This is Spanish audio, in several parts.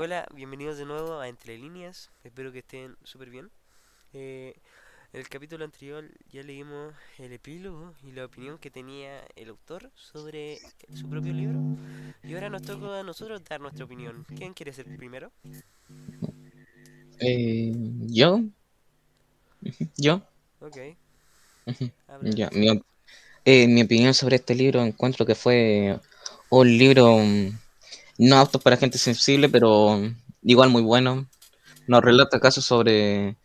Hola, bienvenidos de nuevo a Entre Líneas. Espero que estén súper bien. Eh, en el capítulo anterior ya leímos el epílogo y la opinión que tenía el autor sobre su propio libro. Y ahora nos toca a nosotros dar nuestra opinión. ¿Quién quiere ser primero? Eh, yo, yo, Ok, ujú, habla ya, Alexander. mi opinión sobre este libro encuentro que fue un libro no apto para gente sensible, pero igual muy bueno. Nos relata casos sobre,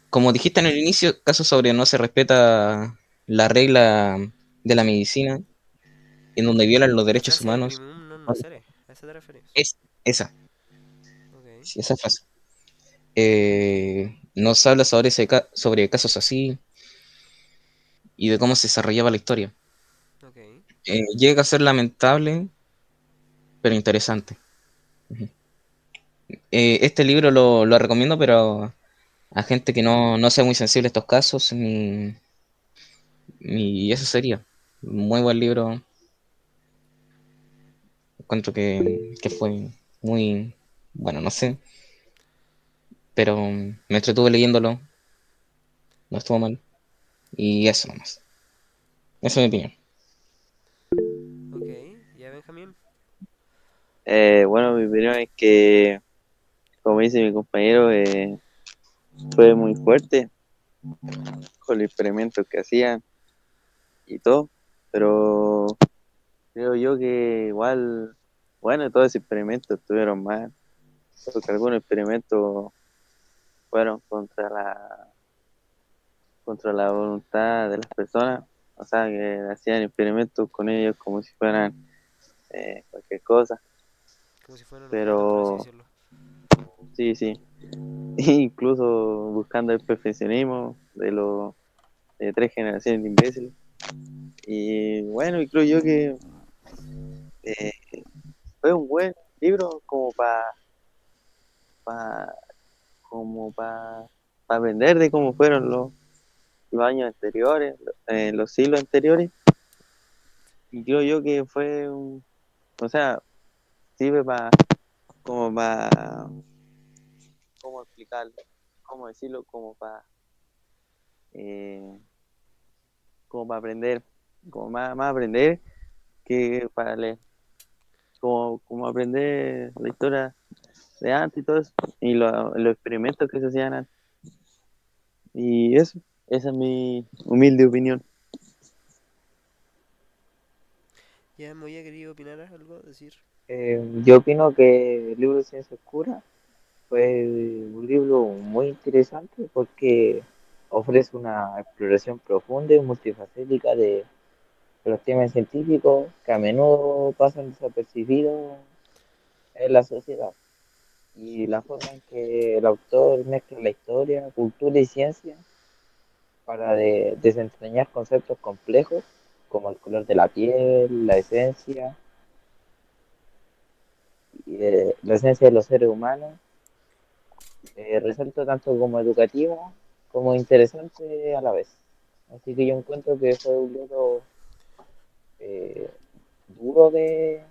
como dijiste en el inicio, casos sobre no se respeta la regla de la medicina, en donde violan los La derechos frase de humanos. primum non nocere. ¿A esa te referís? Es esa, Ok, sí, esa frase. Nos habla sobre, sobre casos así y de cómo se desarrollaba la historia. ok, Llega a ser lamentable, pero interesante. Ujú. Este libro lo recomiendo, pero a gente que no sea muy sensible a estos casos, ni eso sería. Muy buen libro, encuentro que fue muy, bueno, no sé, pero me entretuve leyéndolo, no estuvo mal, y eso nomás. Esa es mi opinión. ok. Ya, Benjamín. Bueno, mi opinión es que, como dice mi compañero, fue muy fuerte con los experimentos que hacían y todo, pero creo yo que igual, bueno, todos esos experimentos estuvieron mal, porque algunos experimentos fueron contra la voluntad de las personas, o sea, que hacían experimentos con ellos como si fueran cualquier cosa, Como si fueran objetos, por así pero decirlo. sí, sí, incluso buscando el perfeccionismo de tres generaciones de imbéciles. Y bueno, y creo yo que eh, fue un buen libro pa- como para aprender de cómo fueron los años anteriores, los siglos anteriores. Y creo yo que o sea, sirve para, como para, ¿cómo explicarlo? ¿Cómo decirlo? Eh, como para aprender, como más aprender que para leer, como aprender la historia de antes y todo eso, y los experimentos que se hacían antes. Y eso, esa es mi humilde opinión. Ya me había querido opinar algo, decir. Yo opino que el libro de Ciencia Oscura fue un libro muy interesante porque ofrece una exploración profunda y multifacética de los temas científicos que a menudo pasan desapercibidos en la sociedad. Y la forma en que el autor mezcla la historia, cultura y ciencia para desentrañar conceptos complejos como el color de la piel, la esencia de los seres humanos, resalta tanto como educativa como interesante a la vez. Así que yo encuentro que fue un libro eh, duro de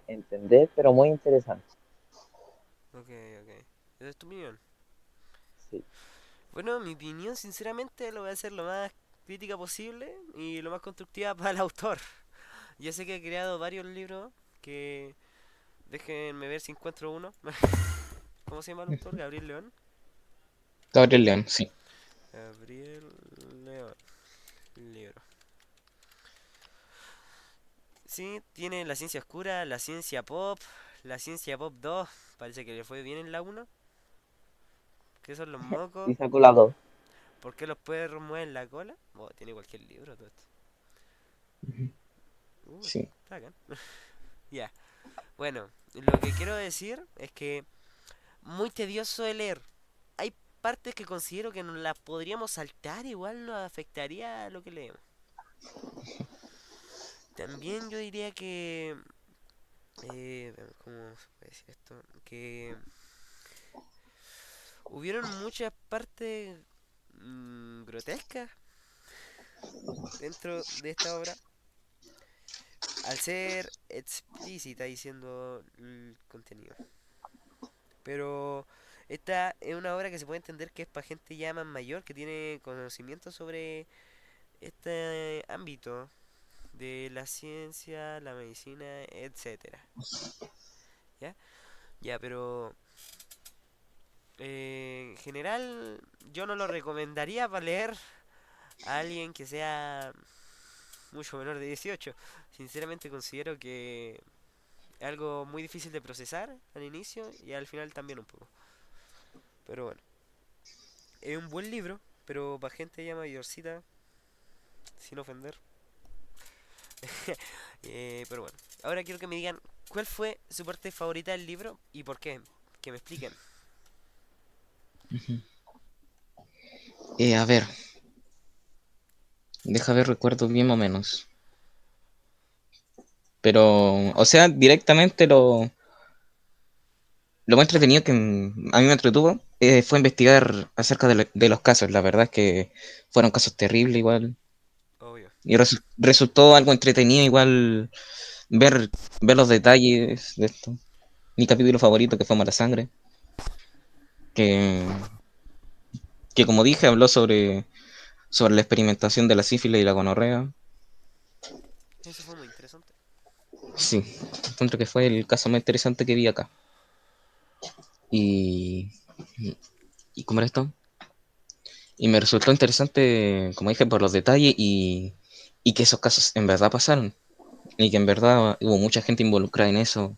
entender, pero muy interesante. Ok, ok. Esa es tu opinión. Sí. Bueno, mi opinión, sinceramente, lo voy a hacer lo más crítica posible y lo más constructiva para el autor. Yo sé que he creado varios libros que déjenme ver si encuentro uno. ¿Cómo se llama el autor? Gabriel León. Gabriel León, sí. Gabriel León. Libro. Sí, tiene la ciencia oscura, la ciencia pop 2. Parece que le fue bien en la uno. ¿Qué son los Y mocos? sacó la dos. ¿Por qué los perros mueven la cola? Oh, tiene cualquier libro todo esto. Ujú. Sí. Está acá. Ya. Bueno, lo que quiero decir es que muy tedioso de leer. Hay partes que considero que nos las podríamos saltar, igual nos afectaría a lo que leemos. También yo diría que... ¿cómo se puede decir esto? Que hubieron muchas partes grotescas dentro de esta obra. al ser explícita diciendo el contenido. Pero esta es una obra que se puede entender que es para gente ya más mayor, que tiene conocimiento sobre este ámbito de la ciencia, la medicina, etcétera. ¿Ya? Ya, pero en general yo no lo recomendaría para leer a alguien que sea mucho menor de 18. Sinceramente considero que es algo muy difícil de procesar al inicio y al final también un poco. Pero bueno, es un buen libro, pero para gente ya mayorcita, sin ofender. Pero bueno, ahora quiero que me digan cuál fue su parte favorita del libro y por qué. Que me expliquen. A ver, deja ver, recuerdo bien o menos. Pero, o sea, directamente lo más entretenido que a mí me entretuvo fue investigar acerca de los casos. La verdad es que fueron casos terribles igual. Obvio. Y resultó algo entretenido igual ver, ver los detalles de esto. Mi capítulo favorito que fue Mala Sangre. Que, que como dije habló sobre la experimentación de la sífilis y la gonorrea. Eso fue muy interesante. Sí, encuentro que fue el caso más interesante que vi acá. Y, ¿Y cómo era esto? Y me resultó interesante, como dije, por los detalles y que esos casos en verdad pasaron. Y que en verdad hubo mucha gente involucrada en eso.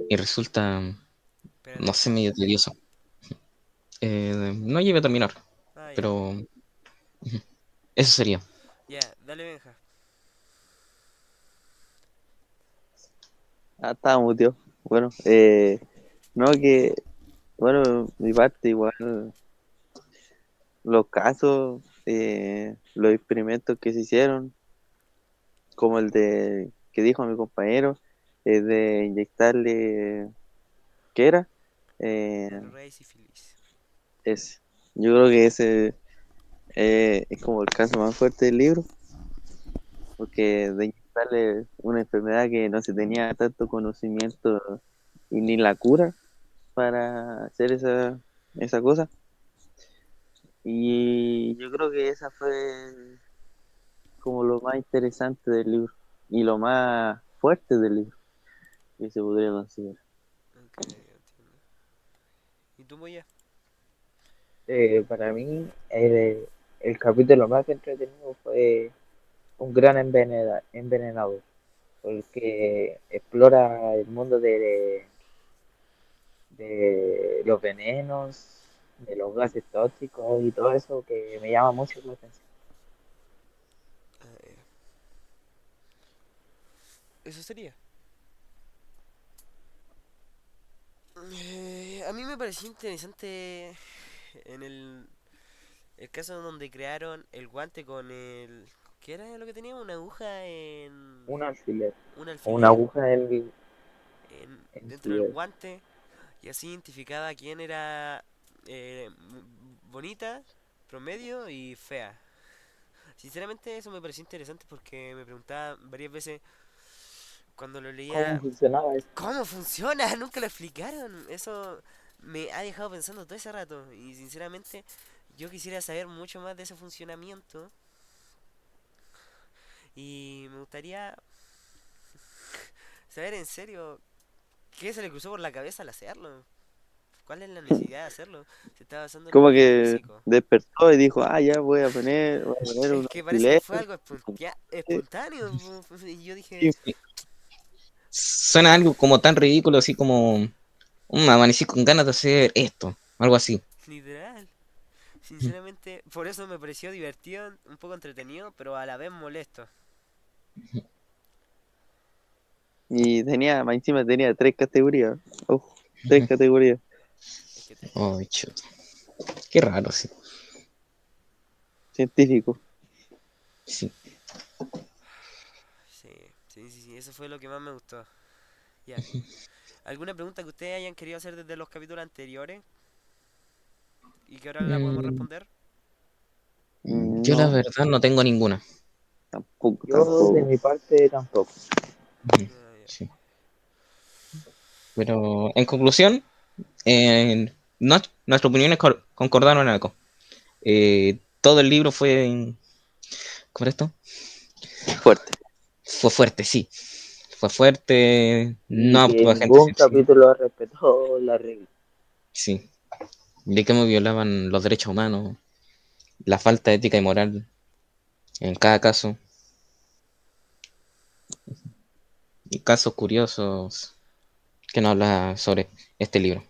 Y resulta, Espérate, no sé, espérate. medio tedioso. No llegué a terminar, Ah, ya. pero eso sería. Ya, dale Benja. Ah, estaba muteado. Bueno, no que, bueno, mi parte igual, los casos, los experimentos que se hicieron, como el de que dijo mi compañero, de inyectarle, ¿qué era? Eh, Gonorrea y sífilis. ese. Yo creo que ese es como el caso más fuerte del libro, porque de inyectarle una enfermedad que no se tenía tanto conocimiento y ni la cura para hacer esa cosa. Y yo creo que esa fue como lo más interesante del libro y lo más fuerte del libro que se podría considerar. Ok, entiendo. ¿Y tú, Moya? Para mí, el capítulo más entretenido fue un gran envenenador, porque explora el mundo de los venenos, de los gases tóxicos y todo eso que me llama mucho la atención. Ah, ya. Eso sería. A mí me pareció interesante en el caso donde crearon el guante con el... ¿Qué era lo que tenía? Una aguja en... Un alfiler Un o una alfiler aguja en dentro su del dedo. guante y así identificaba quién era bonita, promedio y fea. Sinceramente eso me pareció interesante porque me preguntaba varias veces cuando lo ¿Cómo leía, funcionaba eso? ¿cómo funciona? Nunca lo explicaron. Eso me ha dejado pensando todo ese rato y sinceramente yo quisiera saber mucho más de ese funcionamiento y me gustaría saber en serio qué se le cruzó por la cabeza al hacerlo. ¿Cuál es la necesidad de hacerlo? Se está basando en Como un libro que físico. despertó y dijo, ah, ya voy a poner Es un que parece que alfiler. fue algo espontáneo. Y yo dije, Sí, sí. Suena algo como tan ridículo, así como amanecí con ganas de hacer esto, algo así. literal. Sinceramente, por eso me pareció divertido, un poco entretenido, pero a la vez molesto. Y tenía, más encima tenía tres categorías. Ojo, tres categorías. Es que tres. Oh, chuta. Qué raro, sí. Científicos. Sí. Sí, sí, sí, sí, eso fue lo que más me gustó. Ya. ¿Alguna pregunta que ustedes hayan querido hacer desde los capítulos anteriores y que ahora la podemos Mm, responder? Yo la No, verdad no tengo ninguna. tampoco, Yo de tampoco. mi parte tampoco. Ujú, Ah, ya. sí. Pero en conclusión, nuestras opiniones concordaron en algo. Todo el libro fue, ¿cómo era esto? Fuerte. Fue fuerte, sí. Fue fuerte, Y no apto que para gente ningún sensible. capítulo respetó la regla. Sí. De cómo violaban los derechos humanos, la falta de ética y moral en cada caso, y casos curiosos que nos habla sobre este libro.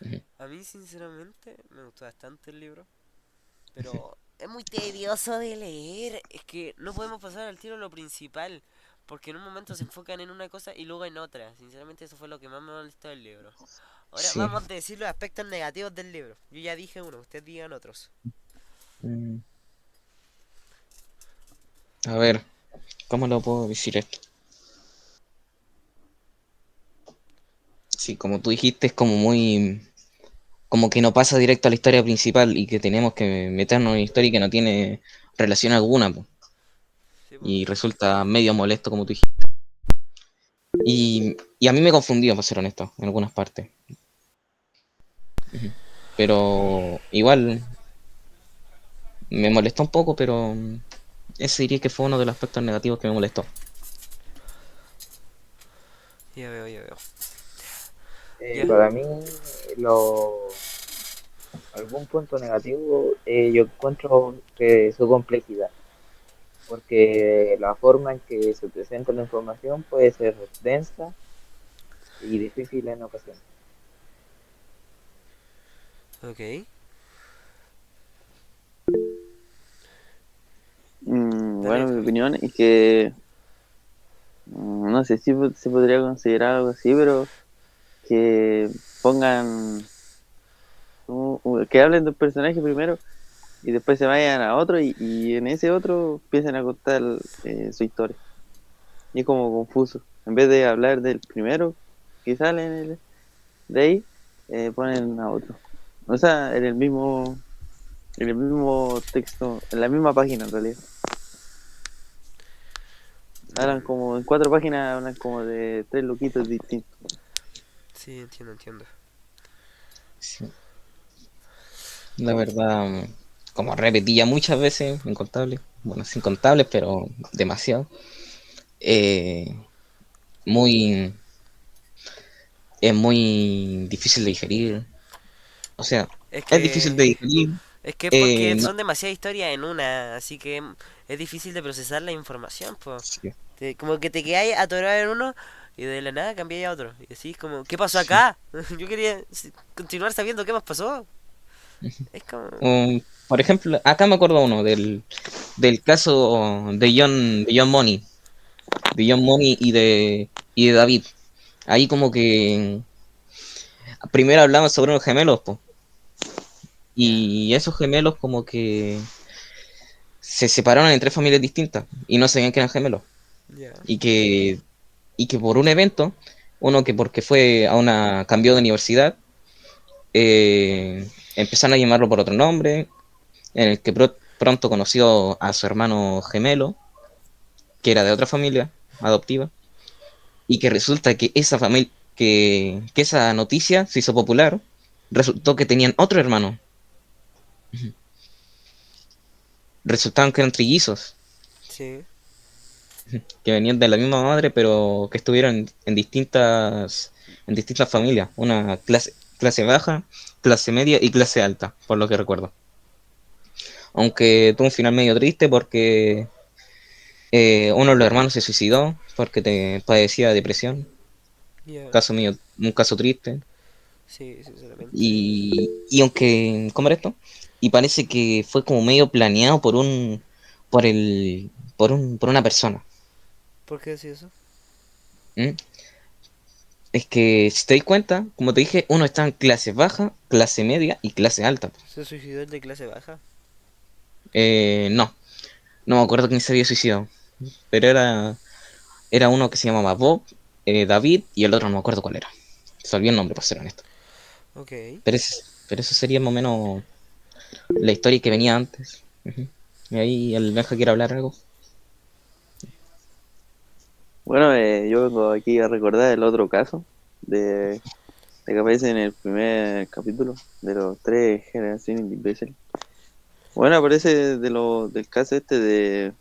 Ujú. A mí, sinceramente, me gustó bastante el libro. Pero es muy tedioso de leer. Es que no podemos pasar al tiro lo principal. Porque en un momento se enfocan en una cosa y luego en otra. Sinceramente, eso fue lo que más me molestó del libro. Ahora Sí. vamos a decir los aspectos negativos del libro. Yo ya dije uno, ustedes digan otros. Mm, A ver, ¿cómo lo puedo decir esto? Sí, como tú dijiste, es como muy, como que no pasa directo a la historia principal y que tenemos que meternos en una historia que no tiene relación alguna, po. Sí, pues. Y resulta medio molesto, como tú dijiste. Y a mí me confundió, para ser honesto, en algunas partes. Ujú. Pero igual me molestó un poco, pero ese diría que fue uno de los aspectos negativos que me molestó. Ya veo, ya veo. Ya. Para mí, lo, algún punto negativo, yo encuentro que su complejidad, porque la forma en que se presenta la información puede ser densa y difícil en ocasiones. Ok. Dale, Bueno, mi Javi. opinión es que no sé si se podría considerar algo así, pero que pongan, que hablen de un personaje primero y después se vayan a otro y en ese otro empiecen a contar su historia. Y es como confuso. En vez de hablar del primero que sale de ahí, ponen a otro. O sea, en el mismo texto, en la misma página en realidad. Hablan Mm, como en 4 páginas, hablan como de 3 loquitos distintos. sí, entiendo, entiendo. Sí. La verdad, como repetí ya muchas veces, incontables, bueno, es incontables, pero demasiado, eh, muy, es muy difícil de digerir. O sea, Es es difícil de que... digerir. Es que es porque No, son demasiadas historias en una, así que es difícil de procesar la información, pues. sí, Como que te quedáis atorado en uno y de la nada cambiáis a otro. Y así como, ¿qué pasó sí. acá? Yo quería continuar sabiendo qué más pasó. Es como... Por ejemplo, acá me acuerdo uno del caso de John Money y de David. Ahí como que primero hablamos sobre unos gemelos, po, Ya, y esos gemelos como que se separaron en tres familias distintas y no sabían que eran gemelos. ya, Y que, y que por un evento, uno que porque fue a una, cambió de universidad, empezaron a llamarlo por otro nombre, en el que pronto conoció a su hermano gemelo, que era de otra familia adoptiva, y que resulta que esa familia, que esa noticia se hizo popular, resultó que tenían otro hermano, resultaban que eran trillizos, sí, que venían de la misma madre, pero que estuvieron en distintas familias, una clase baja, clase media y clase alta, por lo que recuerdo. Aunque tuvo un final medio triste porque uno de los hermanos se suicidó porque padecía depresión, ya, caso mío, un caso triste. sí, sinceramente. Y aunque, ¿cómo era esto? Y parece que fue como medio planeado por el, por una persona. ¿Por qué decís eso? ¿M? Es que si te das cuenta, como te dije, uno está en clase baja, clase media y clase alta. ¿Se suicidó el de clase baja? No, no me acuerdo quién se había suicidado, pero era uno que se llamaba Bob, David y el otro no me acuerdo cuál era. Se olvidó el nombre, para ser honesto. Ok. Pero eso sería más o menos la historia que venía antes. Ujú. Y ahí el Benja quiere hablar algo. Bueno, yo vengo aquí a recordar el otro caso de que aparece en el primer capítulo de los tres generaciones de imbéciles. Bueno, aparece del caso este de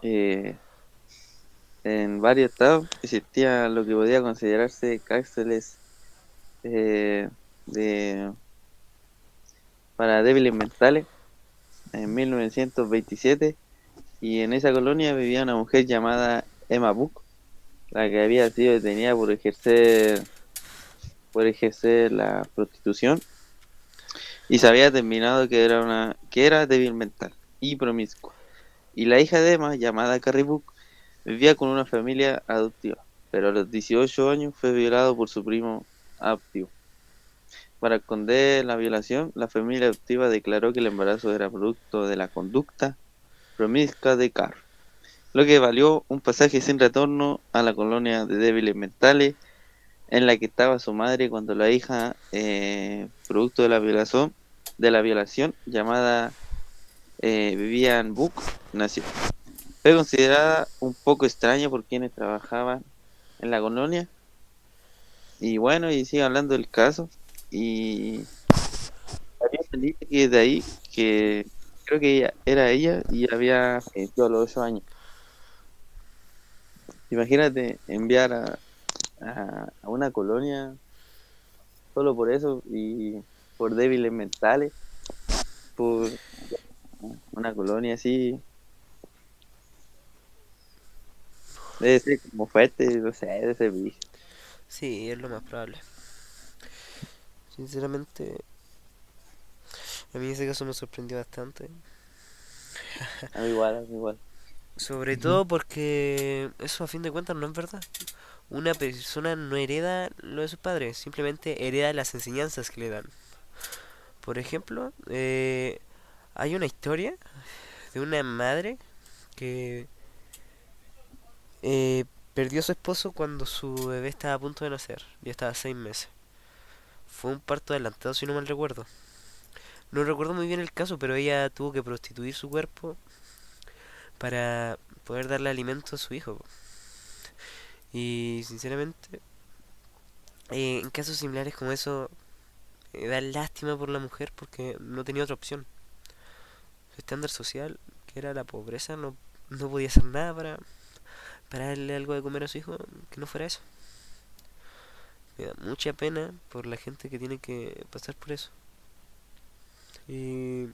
eh, en varios estados existía lo que podía considerarse cárceles eh, de, para débiles mentales en 1927 y en esa colonia vivía una mujer llamada Emma Buck, la que había sido detenida por ejercer la prostitución y se había determinado que era débil mental y promiscua. Y la hija de Emma, llamada Carrie Buck, vivía con una familia adoptiva, pero a los 18 años fue violado por su primo adoptivo. Para esconder la violación, la familia adoptiva declaró que el embarazo era producto de la conducta promiscua de Carrie, lo que valió un pasaje sin retorno a la colonia de débiles mentales en la que estaba su madre cuando la hija, producto de la violación llamada Vivian Book, nació. Fue considerada un poco extraña por quienes trabajaban en la colonia. Y bueno, y sigue hablando del caso. Y había entendido que de ahí, que creo que era ella y había fallecido a los 8 años. Imagínate enviar a una colonia solo por eso y por débiles mentales, por una colonia así. Debe ser como fuerte, no sé, debe ser brígido. Sí, es lo más probable. Sinceramente, a mí ese caso me sorprendió bastante. A mí igual, a mí igual. Sobre Ujú. todo porque eso a fin de cuentas no es verdad. Una persona no hereda lo de sus padres, simplemente hereda las enseñanzas que le dan. Por ejemplo, hay una historia de una madre que eh, perdió a su esposo cuando su bebé estaba a punto de nacer, ya estaba 6 meses. Fue un parto adelantado si no mal recuerdo. No recuerdo muy bien el caso, pero ella tuvo que prostituir su cuerpo para poder darle alimento a su hijo. Y sinceramente, en casos similares como eso, da lástima por la mujer porque no tenía otra opción. Su estándar social, que era la pobreza, no podía hacer nada para darle algo de comer a su hijo que no fuera eso. Me da mucha pena por la gente que tiene que pasar por eso. Y,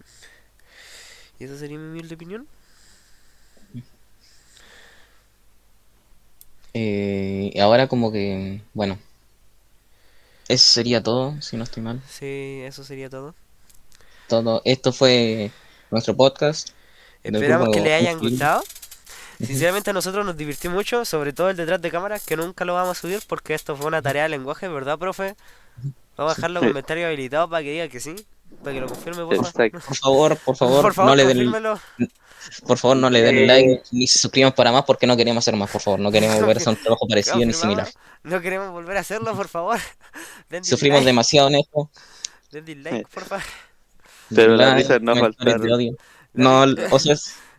y esa sería mi humilde opinión. Ahora como que, bueno, eso sería todo, si no estoy mal. Sí, eso sería todo. Todo esto fue nuestro podcast del Esperamos que grupo les hayan Increíble. gustado. Ujú. Sinceramente a nosotros nos divirtió mucho, sobre todo el detrás de cámaras, que nunca lo vamos a subir porque esto fue una tarea de lenguaje, ¿verdad, profe? Vamos a Sí. dejar los comentarios habilitados para que diga que sí, para que lo confirme, porfa. Exacto. Por No favor, le den, confírmelo. por favor, no le den like Eh, ni se suscriban para más porque no queremos hacer más, por favor, no queremos volver a Confi- hacer un trabajo parecido ni similar. Confirmado. No queremos volver a hacerlo, por favor. Den Sufrimos dislike. demasiado en esto, Den dislike, porfa. Pero las dislike, risas no comentarios de faltaron. odio. Las No, ri- o sea,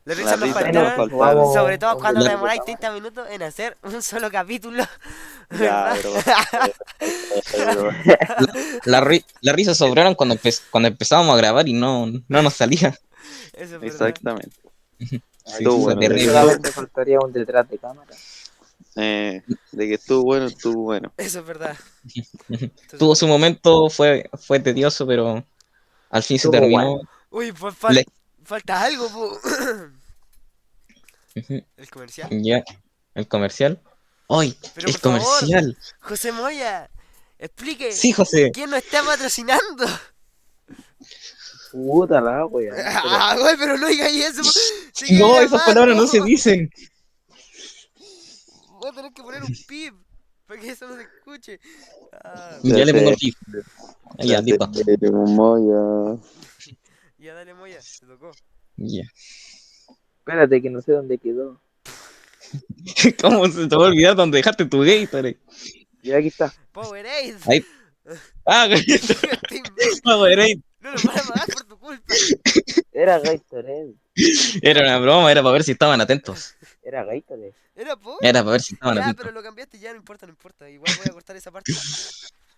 las risas Las nos risas no bueno, faltaron, faltaron. sobre jugamos todo un cuando te detrás de demoráis cámara. 30 minutos en hacer un solo capítulo, Ya, ¿verdad? pero las risas sobraron cuando empezábamos a grabar y no nos salía. Eso es verdad. exactamente. Sí, Estuvo Aquí fue bueno, de que terrible. estuvo, solamente faltaría un detrás de cámara. de que estuvo bueno, estuvo bueno. Eso es verdad. Entonces, Tuvo su momento, fue tedioso, pero al fin se Estuvo terminó. bueno. uy, pues Le- falta algo, po. Ujú. El comercial. Ya, el comercial. ¡Ay! Pero ¡El por favor, comercial! José Moya, explique Sí, José. quién nos está patrocinando. Puta la wea, Ah, espérate. güey, pero no digáis eso, po. Te quiero No, esas llamar, palabras po. no se dicen. Voy a tener que poner un pip para que eso no se escuche. Ah, Ya le pongo el Espérate, GIF. Ya, espérate, listo. Moya. ya dale, Moya, te tocó. Ya. Espérate que no sé dónde quedó. ¿Cómo se te va a olvidar dónde dejaste tu Gatorade? Y aquí está. Powerade. Ahí. Ah, Este imbécil. Powerade. No nos van a pagar por tu culpa. Era Gatorade. Era una broma, era para ver si estaban atentos. Era Gatorade. ¿Era por? Era para ver si estaban Ya, atentos. pero lo cambiaste, ya no importa, no importa. Igual voy a cortar esa parte.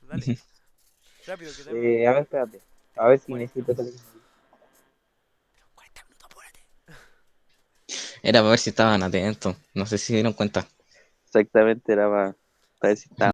Dale, rápido, que tenemos A ver, espérate. A ver si 40 necesito minutos. teléfono. 40 minutos, apúrate. Era para ver si estaban atentos. No sé si se dieron cuenta. Exactamente, era para ver si estaba